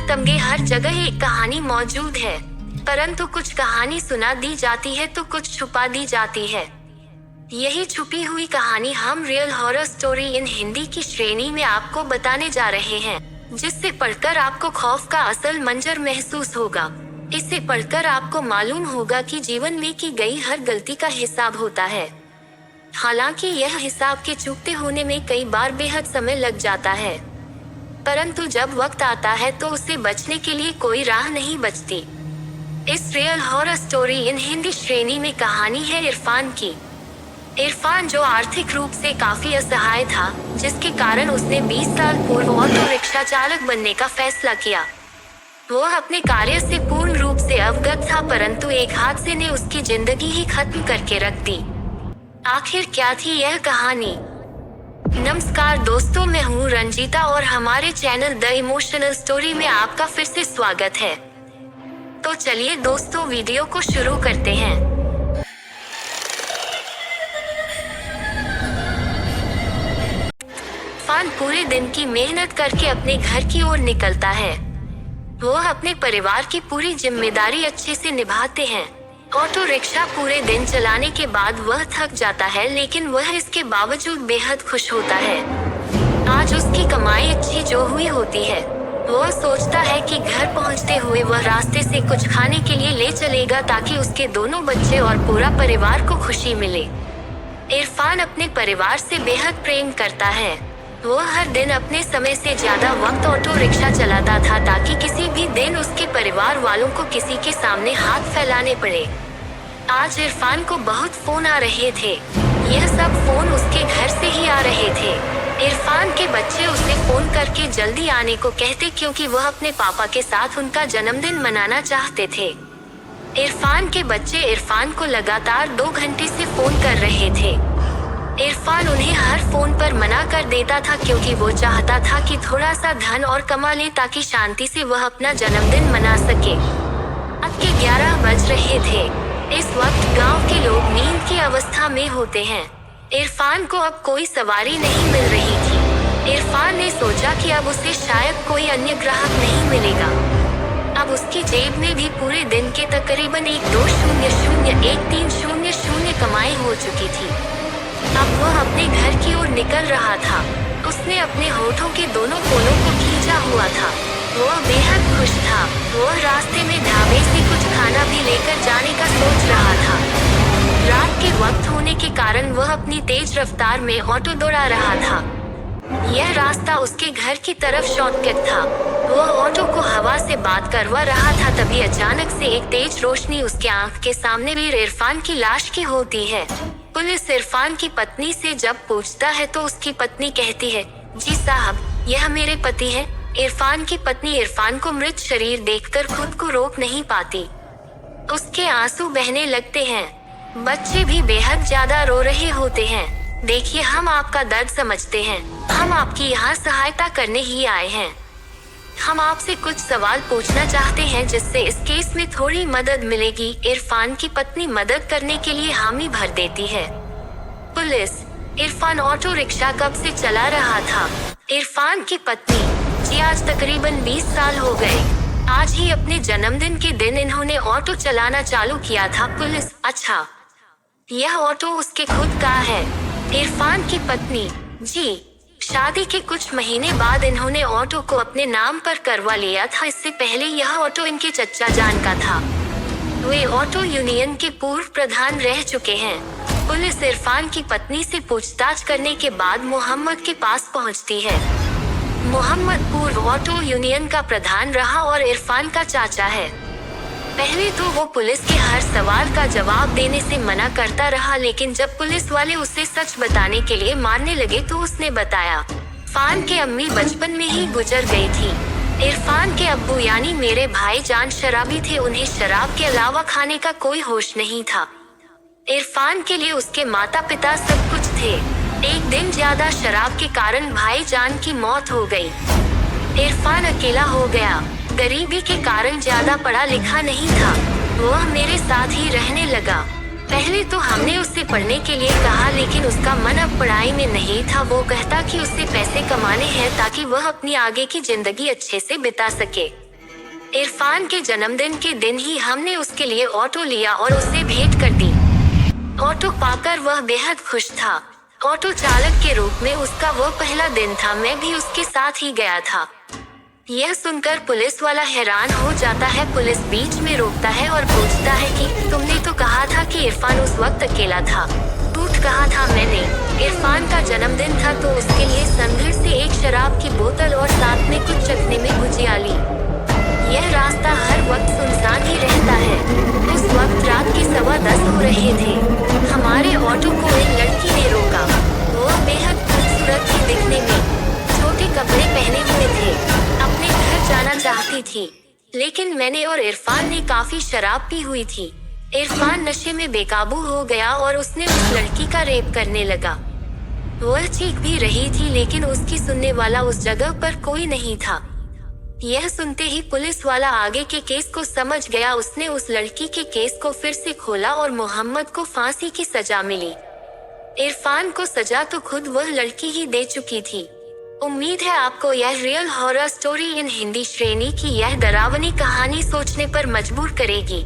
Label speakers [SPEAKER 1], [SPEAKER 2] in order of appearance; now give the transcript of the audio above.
[SPEAKER 1] तमगे हर जगह एक कहानी मौजूद है, परंतु कुछ कहानी सुना दी जाती है तो कुछ छुपा दी जाती है। यही छुपी हुई कहानी हम real horror story in Hindi की श्रेणी में आपको बताने जा रहे हैं, जिससे पढ़कर आपको खौफ का असल मंजर महसूस होगा। इसे पढ़कर आपको मालूम होगा कि जीवन में की गई हर गलती का हिसाब होता है। हालांकि यह हिसाब के चूकते होने में कई बार बेहद समय लग जाता है, परंतु जब वक्त आता है तो उससे बचने के लिए कोई राह नहीं बचती। इस real horror story in Hindi श्रेणी में कहानी है इरफान की। इरफान जो आर्थिक रूप से काफी असहाय था, जिसके कारण उसने 20 साल पूर्व ऑटो रिक्शा चालक बनने का फैसला किया। वह अपने कार्य से पूर्ण रूप से अवगत था, परंतु एक हादसे ने उसकी जिंदगी ही खत्म करके रख दी। आखिर क्या थी यह कहानी? नमस्कार दोस्तों, मैं हूँ रंजीता और हमारे चैनल द इमोशनल स्टोरी में आपका फिर से स्वागत है। तो चलिए दोस्तों, वीडियो को शुरू करते हैं। इरफान पूरे दिन की मेहनत करके अपने घर की ओर निकलता है। वह अपने परिवार की पूरी जिम्मेदारी अच्छे से निभाते हैं। ऑटो रिक्शा पूरे दिन चलाने के बाद वह थक जाता है, लेकिन वह इसके बावजूद बेहद खुश होता है। आज उसकी कमाई अच्छी जो हुई होती है। वह सोचता है कि घर पहुंचते हुए वह रास्ते से कुछ खाने के लिए ले चलेगा, ताकि उसके दोनों बच्चे और पूरा परिवार को खुशी मिले। इरफान अपने परिवार से बेहद प्रेम करता है। वह हर दिन अपने समय से ज्यादा वक्त ऑटो रिक्शा चलाता था, ताकि किसी भी दिन उसके परिवार वालों को किसी के सामने हाथ फैलाने पड़े। आज इरफान को बहुत फोन आ रहे थे। यह सब फोन उसके घर से ही आ रहे थे। इरफान के बच्चे उसे फोन करके जल्दी आने को कहते, क्योंकि वह अपने पापा के साथ उनका जन्मदिन मनाना चाहते थे। इरफान के बच्चे इरफान को लगातार 2 घंटे से फोन कर रहे थे। इरफान उन्हें हर फोन पर मना कर देता था, क्योंकि वो चाहता था कि थोड़ा सा धन और कमा ले, ताकि शांति से वह अपना जन्मदिन मना सके। अब के 11 बज रहे थे। इस वक्त गांव के लोग नींद की अवस्था में होते हैं। इरफान को अब कोई सवारी नहीं मिल रही थी। इरफान ने सोचा कि अब उसे शायद कोई अन्य ग्राहक नहीं मिलेगा। अब उसकी जेब में भी पूरे दिन के तकरीबन 1,2,0,1,3,0,0 कमाई हो चुकी थी। अब वह अपने घर की ओर निकल रहा था। उसने अपने होठों के दोनों कोनों को खींचा हुआ था। वह बेहद खुश था। वह रास्ते में ढाबे से कुछ खाना भी लेकर जाने का सोच रहा था। रात के वक्त होने के कारण वह अपनी तेज रफ्तार में ऑटो दौड़ा रहा था। यह रास्ता उसके घर की तरफ शॉर्टकट था। वह ऑटो को हवा से बात करवा रहा था, तभी अचानक से एक तेज रोशनी उसके आंख के सामने भी इरफान की लाश की होती है। पुलिस इरफान की पत्नी से जब पूछता है तो उसकी पत्नी कहती है, जी साहब, यह मेरे पति है। इरफान की पत्नी इरफान को मृत शरीर देखकर खुद को रोक नहीं पाती। उसके आंसू बहने लगते हैं। बच्चे भी बेहद ज्यादा रो रहे होते हैं। देखिए, हम आपका दर्द समझते हैं। हम आपकी यहाँ सहायता करने ही आए हैं। हम आपसे कुछ सवाल पूछना चाहते हैं, जिससे इस केस में थोड़ी मदद मिलेगी। इरफान की पत्नी मदद करने के लिए हामी भर देती है। पुलिस, इरफान ऑटो रिक्शा कब से चला रहा था? इरफान की पत्नी, जी आज तकरीबन 20 साल हो गए। आज ही अपने जन्मदिन के दिन इन्होंने ऑटो चलाना चालू किया था। पुलिस, अच्छा, यह ऑटो उसके खुद का है? इरफान की पत्नी, जी शादी के कुछ महीने बाद इन्होंने ऑटो को अपने नाम पर करवा लिया था। इससे पहले यह ऑटो इनके चचा जान का था। वे ऑटो यूनियन के पूर्व प्रधान रह चुके हैं। पुलिस इरफान की पत्नी से पूछताछ करने के बाद मोहम्मद के पास पहुंचती है। मोहम्मद पूर्व ऑटो यूनियन का प्रधान रहा और इरफान का चाचा है। पहले तो वो पुलिस के हर सवाल का जवाब देने से मना करता रहा, लेकिन जब पुलिस वाले उसे सच बताने के लिए मारने लगे तो उसने बताया, इरफान के अम्मी बचपन में ही गुजर गई थी। इरफान के अब्बू यानी मेरे भाईजान शराबी थे। उन्हें शराब के अलावा खाने का कोई होश नहीं था। इरफान के लिए उसके माता पिता सब कुछ थे। एक दिन ज्यादा शराब के कारण भाईजान की मौत हो गई। इरफान अकेला हो गया। गरीबी के कारण ज्यादा पढ़ा लिखा नहीं था। वह मेरे साथ ही रहने लगा। पहले तो हमने उससे पढ़ने के लिए कहा, लेकिन उसका मन अब पढ़ाई में नहीं था। वो कहता कि उससे पैसे कमाने हैं, ताकि वह अपनी आगे की जिंदगी अच्छे से बिता सके। इरफान के जन्मदिन के दिन ही हमने उसके लिए ऑटो लिया और उसे भेंट कर दी। ऑटो पाकर वह बेहद खुश था। ऑटो चालक के रूप में उसका वो पहला दिन था। मैं भी उसके साथ ही गया था। यह सुनकर पुलिस वाला हैरान हो जाता है। पुलिस बीच में रोकता है और पूछता है कि तुमने तो कहा था कि इरफान उस वक्त अकेला था। झूठ कहा था मैंने। इरफान का जन्मदिन था तो उसके लिए संघर्ष से एक शराब की बोतल और साथ में कुछ चखने में भुजिया ली। यह रास्ता हर वक्त सुनसान ही रहता है। उस वक्त रात के 10:15 हो रहे थे। हमारे ऑटो को एक लड़की ने रोका। वो बेहद खूबसूरत थी दिखने में। छोटे कपड़े पहने हुए थे। अपने घर जाना चाहती थी, लेकिन मैंने और इरफान ने काफी शराब पी हुई थी। इरफान नशे में बेकाबू हो गया और उसने उस लड़की का रेप करने लगा। वह चीख भी रही थी, लेकिन उसकी सुनने वाला उस जगह पर कोई नहीं था। यह सुनते ही पुलिस वाला आगे के केस को समझ गया। उसने उस लड़की के केस को फिर से खोला और मोहम्मद को फांसी की सजा मिली। इरफान को सजा तो खुद वह लड़की ही दे चुकी थी। उम्मीद है आपको यह real horror story in Hindi श्रेणी की यह डरावनी कहानी सोचने पर मजबूर करेगी।